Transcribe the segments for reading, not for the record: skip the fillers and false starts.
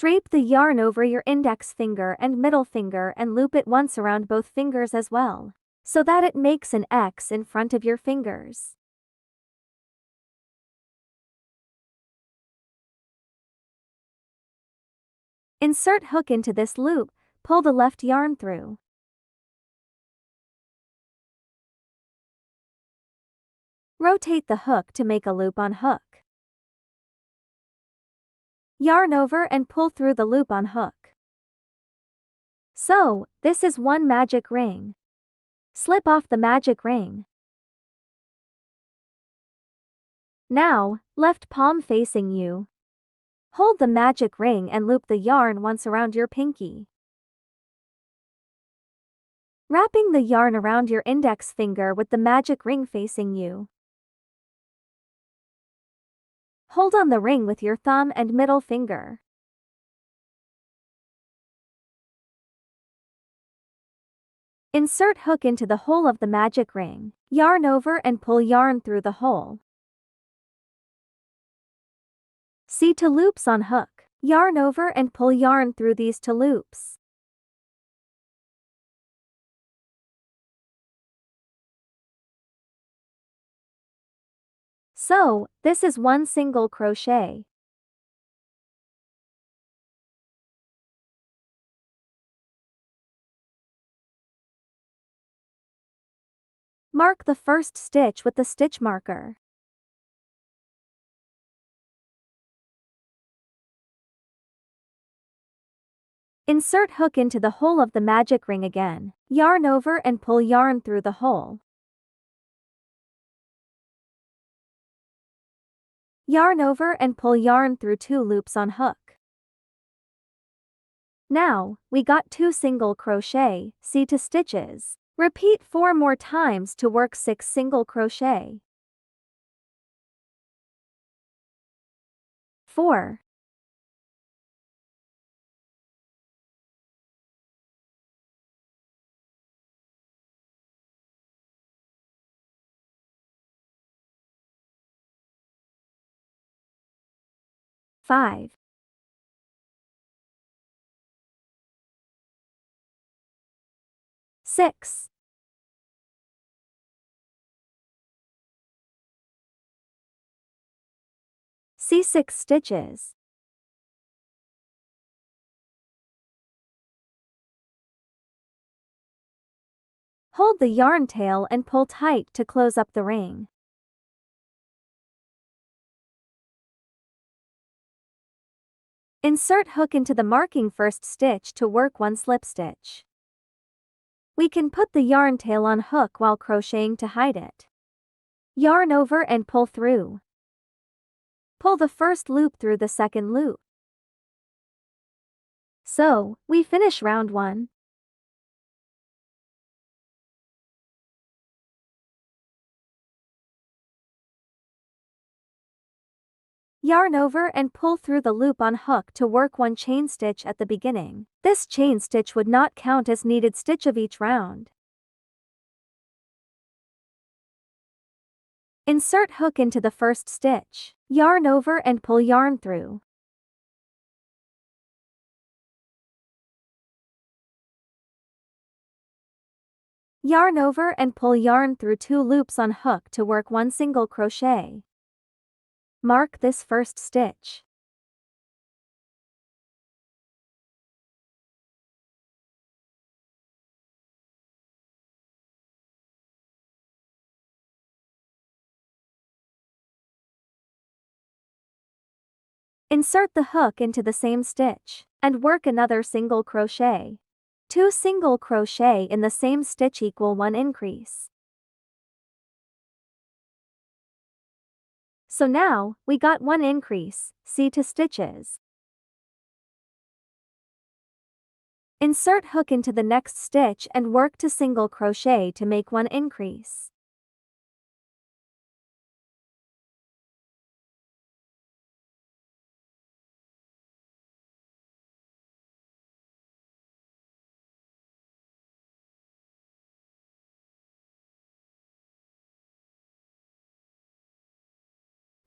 Drape the yarn over your index finger and middle finger and loop it once around both fingers as well, so that it makes an X in front of your fingers. Insert hook into this loop, pull the left yarn through. Rotate the hook to make a loop on hook. Yarn over and pull through the loop on hook. So, this is one magic ring. Slip off the magic ring. Now, left palm facing you. Hold the magic ring and loop the yarn once around your pinky. Wrapping the yarn around your index finger with the magic ring facing you. Hold on the ring with your thumb and middle finger. Insert hook into the hole of the magic ring, yarn over and pull yarn through the hole. See 2 loops on hook, yarn over and pull yarn through these 2 loops. So, this is one single crochet. Mark the first stitch with the stitch marker. Insert hook into the hole of the magic ring again, yarn over and pull yarn through the hole. Yarn over and pull yarn through 2 loops on hook. Now, we got 2 single crochet, see 2 stitches. Repeat 4 more times to work 6 single crochet. 4. 5. 6. 6 stitches. Hold the yarn tail and pull tight to close up the ring. Insert hook into the marking first stitch to work 1 slip stitch. We can put the yarn tail on hook while crocheting to hide it. Yarn over and pull through. Pull the first loop through the second loop. So, we finish round 1. Yarn over and pull through the loop on hook to work 1 chain stitch at the beginning. This chain stitch would not count as needed stitch of each round. Insert hook into the first stitch. Yarn over and pull yarn through. Yarn over and pull yarn through 2 loops on hook to work 1 single crochet. Mark this first stitch. Insert the hook into the same stitch, and work another single crochet. 2 single crochet in the same stitch equal 1 increase. So now, we got 1 increase, see 2 stitches. Insert hook into the next stitch and work to single crochet to make 1 increase.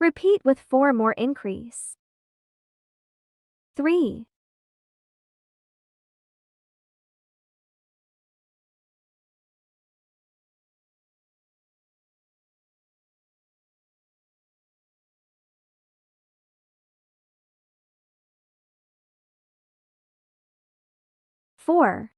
Repeat with 4 more increase. 3. 4,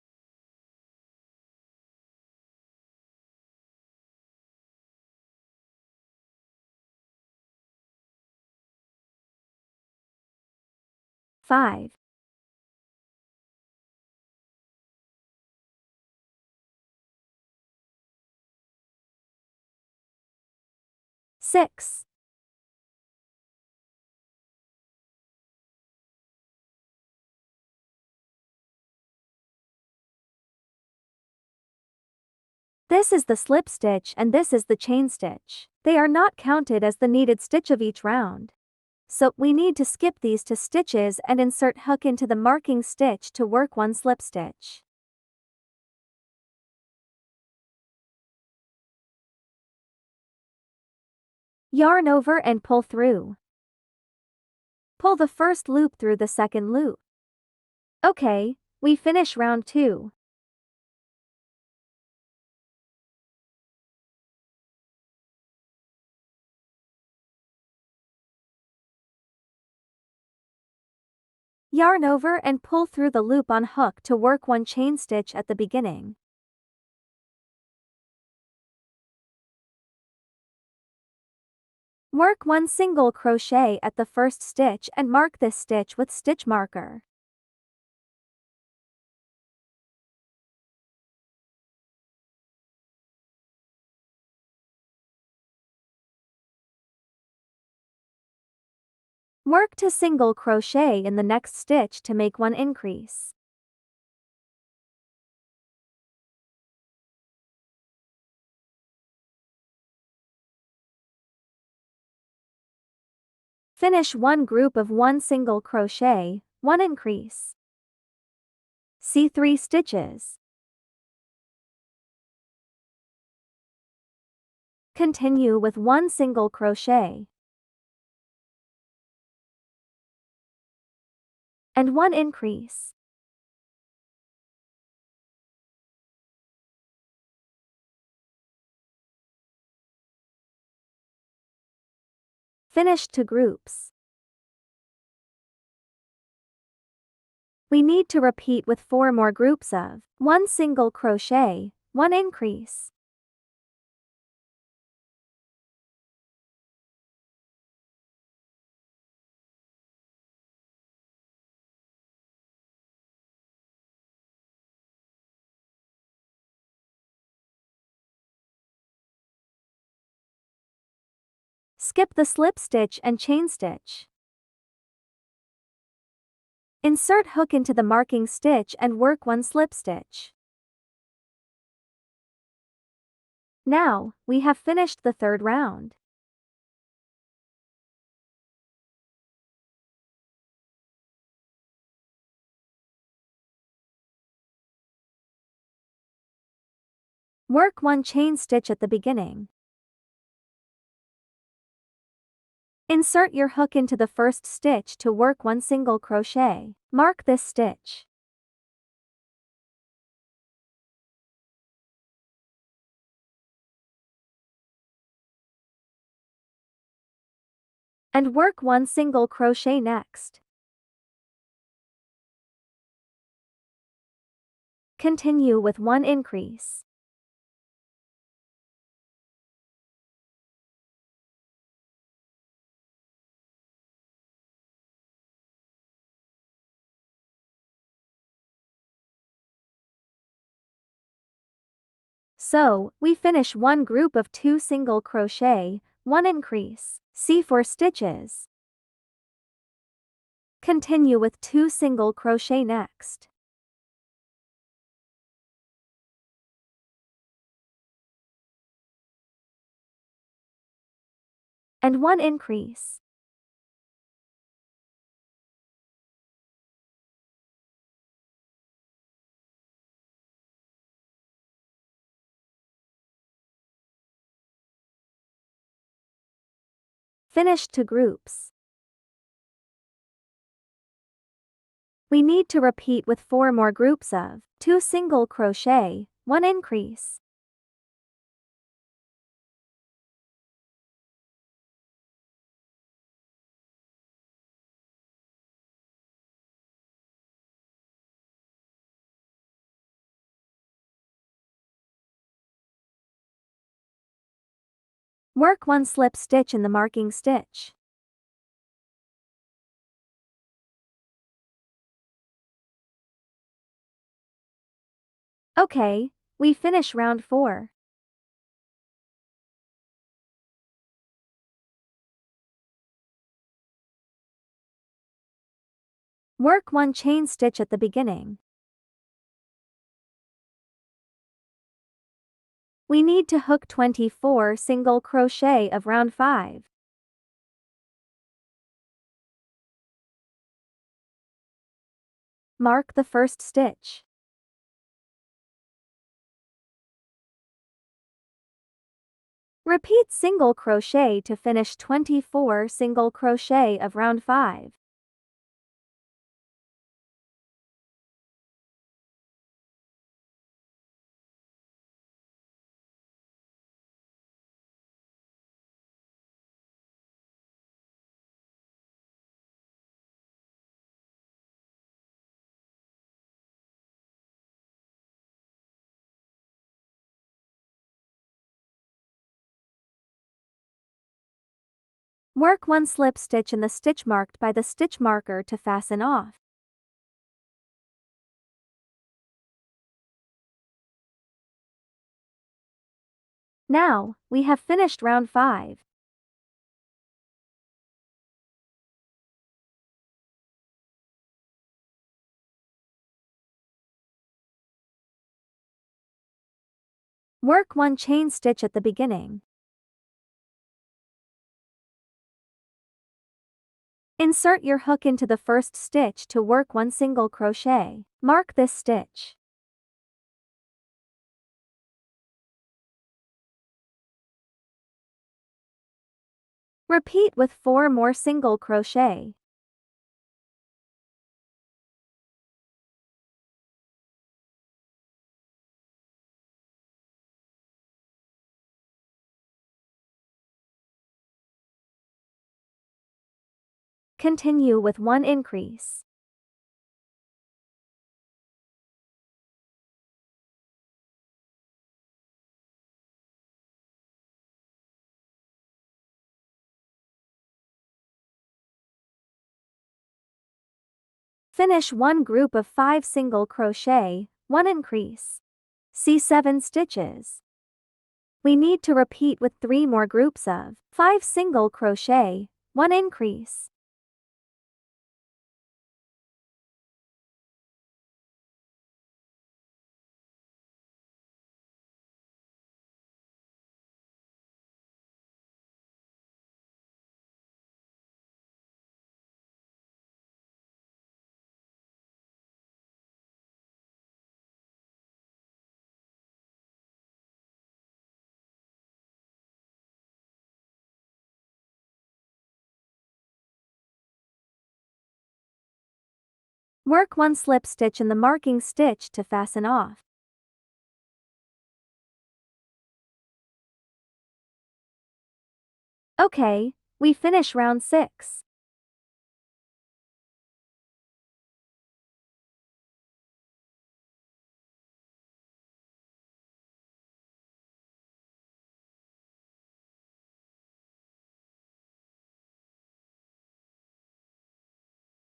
5, 6, 'This is the slip stitch and this is the chain stitch. They are not counted as the needed stitch of each round. So, we need to skip these 2 stitches and insert hook into the marking stitch to work 1 slip stitch. Yarn over and pull through. Pull the first loop through the second loop. Okay, we finish round 2. Yarn over and pull through the loop on hook to work 1 chain stitch at the beginning. Work 1 single crochet at the first stitch and mark this stitch with stitch marker. Work 2 single crochet in the next stitch to make 1 increase. Finish 1 group of 1 single crochet, 1 increase. See 3 stitches. Continue with 1 single crochet and 1 increase. Finish 2 groups. We need to repeat with 4 more groups of 1 single crochet, 1 increase. Skip the slip stitch and chain stitch. Insert hook into the marking stitch and work 1 slip stitch. Now, we have finished the 3rd round. Work 1 chain stitch at the beginning. Insert your hook into the first stitch to work 1 single crochet. Mark this stitch. And work 1 single crochet next. Continue with 1 increase. So, we finish 1 group of 2 single crochet, 1 increase. See 4 stitches. Continue with 2 single crochet next. And 1 increase. Finish 2 groups. We need to repeat with 4 more groups of 2 single crochet, 1 increase. Work 1 slip stitch in the marking stitch. Okay, we finish round 4. Work 1 chain stitch at the beginning. We need to hook 24 single crochet of round 5. Mark the first stitch. Repeat single crochet to finish 24 single crochet of round 5. Work 1 slip stitch in the stitch marked by the stitch marker to fasten off. Now, we have finished round 5. Work 1 chain stitch at the beginning. Insert your hook into the first stitch to work 1 single crochet. Mark this stitch. Repeat with 4 more single crochet. Continue with 1 increase. Finish 1 group of 5 single crochet, 1 increase. See 7 stitches. We need to repeat with 3 more groups of 5 single crochet, 1 increase. Work 1 slip stitch in the marking stitch to fasten off. Okay, we finish round 6.